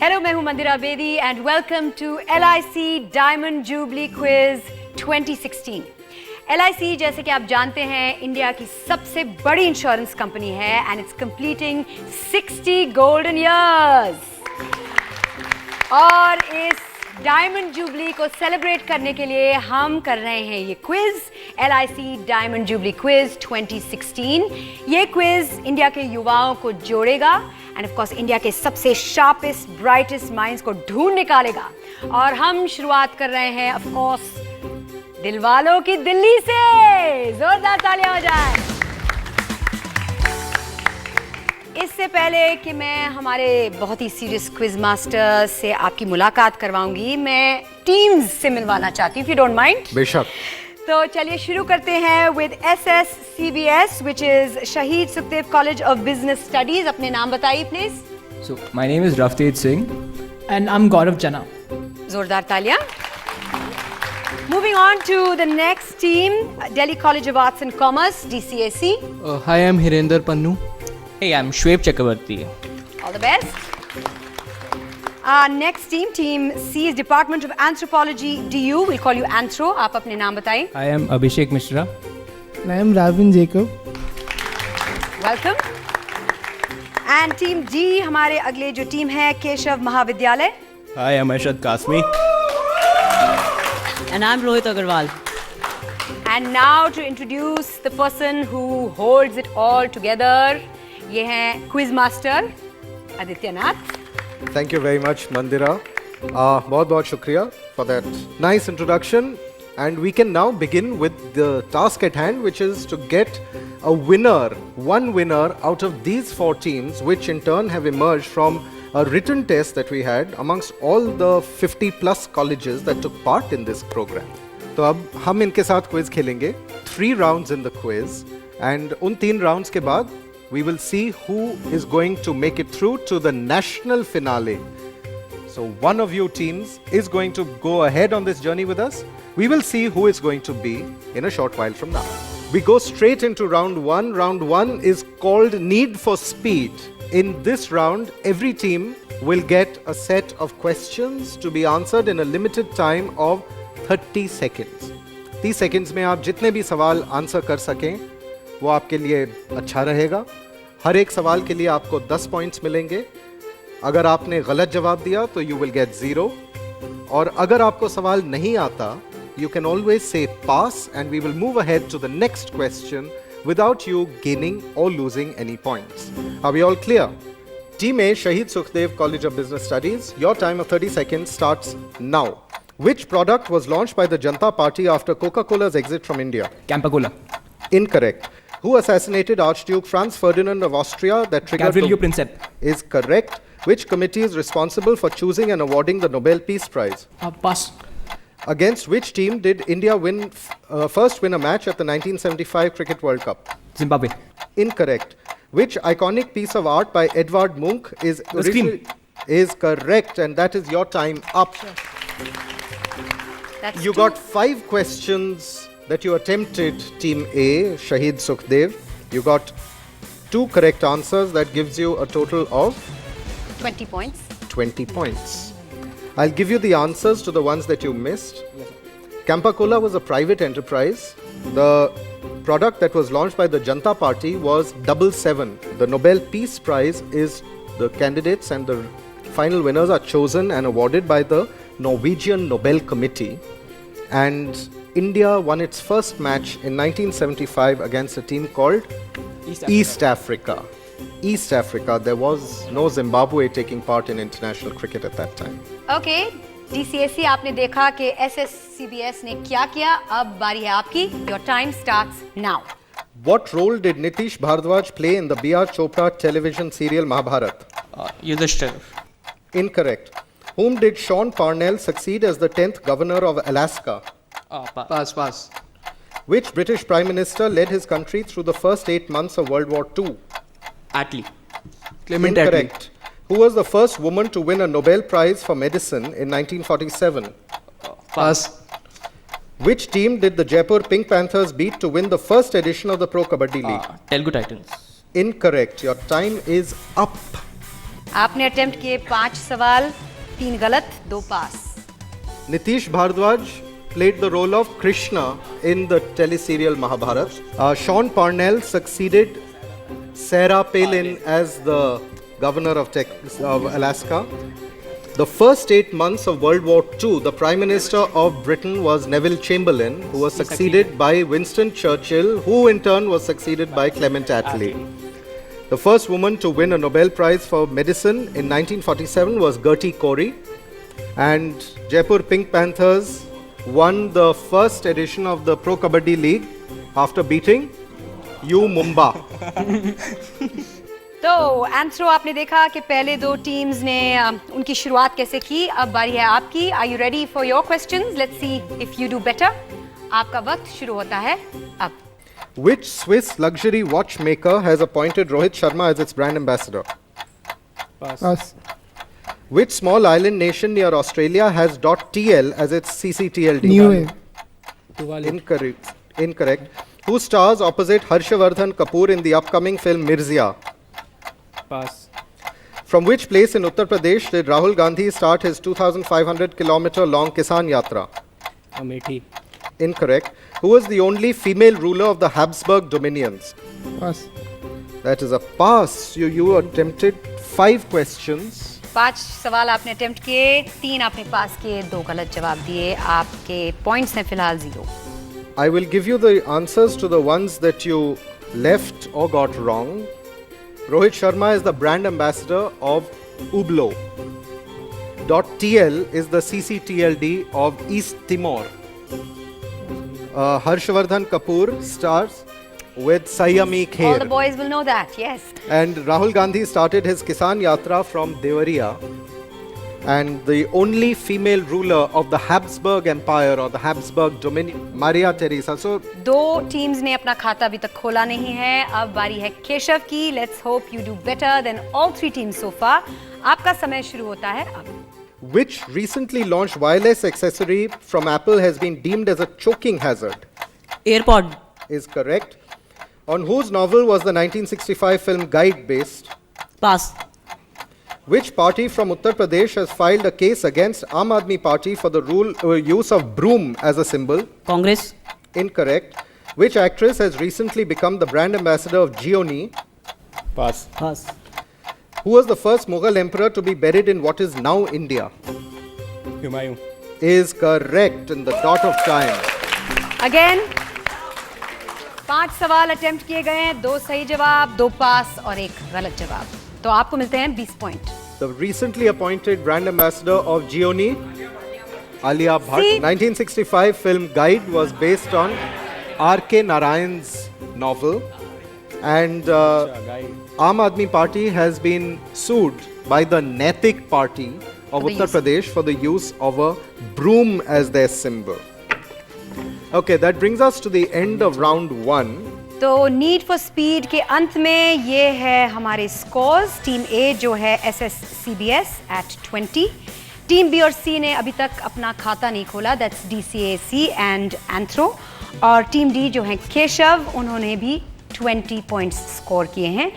Hello, मैं हूँ मंदिरा Bedi and welcome to LIC Diamond Jubilee Quiz 2016. LIC जैसे कि आप जानते हैं इंडिया की सबसे बड़ी इंश्योरेंस कंपनी है and it's completing 60 golden years. और इस डायमंड जुबली को सेलिब्रेट करने के लिए हम कर रहे हैं ये quiz LIC diamond jubilee quiz 2016. ये क्विज इंडिया के युवाओं को जोड़ेगा एंड ऑफ कोर्स इंडिया के सबसे शार्पेस्ट ब्राइटेस्ट माइंड्स को ढूंढ निकालेगा. और हम शुरुआत कर रहे हैं ऑफ कोर्स दिलवालों की दिल्ली से. जोरदार तालियां हो जाए. इससे पहले कि मैं हमारे बहुत ही सीरियस क्विज मास्टर से आपकी मुलाकात करवाऊंगी, मैं टीम्स से मिलवाना चाहती हूँ, if you don't mind. बेशक. तो चलिए शुरू करते हैं with SSCBS, which is शहीद Sukhdev college of business studies. अपने नाम बताइए please. So my name is Ravteej Singh. And I'm Gaurav Jana. जोरदार तालियां. Moving on to the next team, Delhi College of Arts and Commerce, DCAC. Hi, I'm Hirender Pannu. Hey, I'm Shweb Chakrabarti. All the best. Our next team, Team C, is Department of Anthropology, DU. We'll call you Anthro. आप अपने नाम बताइए. I am Abhishek Mishra. And I am Ravin Jacob. Welcome. And Team D, हमारे अगले जो team है, केशव महाविद्यालय. Hi, I'm Arshad Kasmi. And I'm Rohit Agarwal. And now to introduce the person who holds it all together. ये हैं quiz master Aditya Nath. Thank you very much, Mandira. बहुत शुक्रिया for that nice introduction. And we can now begin with the task at hand, which is to get a winner, one winner out of these four teams, which in turn have emerged from a written test that we had amongst all the 50 plus colleges that took part in this program. तो अब हम इनके साथ quiz खेलेंगे. 3 rounds in the quiz. And उन 3 rounds के बाद we will see who is going to make it through to the national finale. So one of you teams is going to go ahead on this journey with us. We will see who is going to be in a short while from now. We go straight into round 1. Round 1 is called Need for Speed. In this round, every team will get a set of questions to be answered in a limited time of 30 seconds. 30 seconds में आप जितने भी सवाल answer कर सकें वो आपके लिए अच्छा रहेगा. हर एक सवाल के लिए आपको 10 पॉइंट्स मिलेंगे. अगर आपने गलत जवाब दिया तो यू विल गेट 0. और अगर आपको सवाल नहीं आता, you can always say pass and we will move ahead to the next question without you gaining or losing any points. Are we all clear? Team A, Shaheed Sukhdev college of business studies, your time of 30 seconds starts now. Which product was launched by the Janata Party after Coca-Cola's exit from India? Campa-Cola. Incorrect. Who assassinated Archduke Franz Ferdinand of Austria that triggered Gavrilo Princip. Is correct. Which committee is responsible for choosing and awarding the Nobel Peace Prize? Pass. Against which team did India first win a match at the 1975 Cricket World Cup? Zimbabwe. Incorrect. Which iconic piece of art by Edvard Munch is The Scream. Is correct, and that is your time up. That's You got 5 questions that you attempted, Team A, Shahid Sukhdev. You got 2 correct answers. That gives you a total of 20 points. 20 points. I'll give you the answers to the ones that you missed. Campa-Cola was a private enterprise. The product that was launched by the Janata Party was 777. The Nobel Peace Prize is the candidates and the final winners are chosen and awarded by the Norwegian Nobel Committee. And India won its first match in 1975 against a team called East Africa. East Africa. There was no Zimbabwe taking part in international cricket at that time. Okay, DCAC आपने देखा कि SSCBS ने क्या किया. अब बारी है आपकी. Your time starts now. What role did Nitish Bharadwaj play in the B.R. Chopra television serial Mahabharat? Yudhishthir. Incorrect. Whom did Sean Parnell succeed as the 10th governor of Alaska? Pass. Which British Prime Minister led his country through the first 8 months of World War II? Attlee. Clement Attlee. Incorrect. Who was the first woman to win a Nobel Prize for Medicine in 1947? Pass. Which team did the Jaipur Pink Panthers beat to win the first edition of the Pro Kabaddi League? Telugu Titans. Incorrect. Your time is up. आपने attempt किए 5 सवाल, 3 गलत, 2 पास। Nitish Bhardwaj played the role of Krishna in the teleserial Mahabharat. Sean Parnell succeeded Sarah Palin as the governor of Alaska. The first 8 months of World War II, the Prime Minister of Britain was Neville Chamberlain, who was succeeded by Winston Churchill, who in turn was succeeded by Clement Attlee. The first woman to win a Nobel Prize for Medicine in 1947 was Gertie Cori. And Jaipur Pink Panthers won the first edition of the Pro Kabaddi League after beating U Mumba. तो anthro आपने देखा कि पहले 2 teams ने उनकी शुरुआत कैसे की। अब बारी है आपकी। Are you ready for your questions? Let's see if you do better. आपका वक्त शुरू होता है अब। Which Swiss luxury watchmaker has appointed Rohit Sharma as its brand ambassador? Pass. Which small island nation near Australia has .tl as its CCTLD? New Wave. Incorrect. Who stars opposite Harshavardhan Kapoor in the upcoming film Mirzya? Pass. From which place in Uttar Pradesh did Rahul Gandhi start his 2,500 kilometer long Kisan Yatra? Amethi. Incorrect. Who was the only female ruler of the Habsburg dominions? Pass. That is a pass. You attempted 5 questions. 5 सवाल आपने attempt किए, 3 आपने पास किए, 2 गलत जवाब दिए। आपके points हैं फिलहाल 0। I will give you the answers to the ones that you left or got wrong. Rohit Sharma is the brand ambassador of Ublo. .tl is the CCTLD of East Timor. Harshavardhan Kapoor stars with Sayami All the Kher. boys will know that, yes. And Rahul Gandhi started his Kisan Yatra from Devariya. And the only female ruler of the Habsburg Empire or the Habsburg Dominion, Maria Theresa. So 2 teams ने अपना खाता अभी तक खोला नहीं है। अब बारी है केशव की। Let's hope you do better than all 3 teams so far. आपका समय शुरू होता है अब। which recently launched wireless accessory from Apple has been deemed as a choking hazard? AirPod. Is correct. On whose novel was the 1965 film Guide based? Pass. Which party from Uttar Pradesh has filed a case against Aam Aadmi Party for the use of broom as a symbol? Congress. Incorrect. Which actress has recently become the brand ambassador of Gioni? Pass. Pass. Who was the first Mughal emperor to be buried in what is now India? Humayun. Is correct in the dot of time. Again 5 सवाल attempt किए गए हैं, 2 सही जवाब, 2 पास और 1 गलत जवाब। तो आपको मिलते हैं 20 point. The recently appointed brand ambassador of Gioni, Alia Bhatt. See? 1965 film Guide was based on R.K. Narayan's novel. And Aam Aadmi Party has been sued by the Naitik Party of the Uttar use. Pradesh for the use of a broom as their symbol. Okay, that brings us to the end of round 1. तो need for speed के अंत में ये है हमारे scores. Team ए जो है SSCBS at 20, team B और सी ने अभी तक अपना खाता नहीं खोला, दैट्स DCAC एंड एंथ्रो, और टीम डी जो है केशव, उन्होंने भी 20 पॉइंट्स स्कोर किए हैं।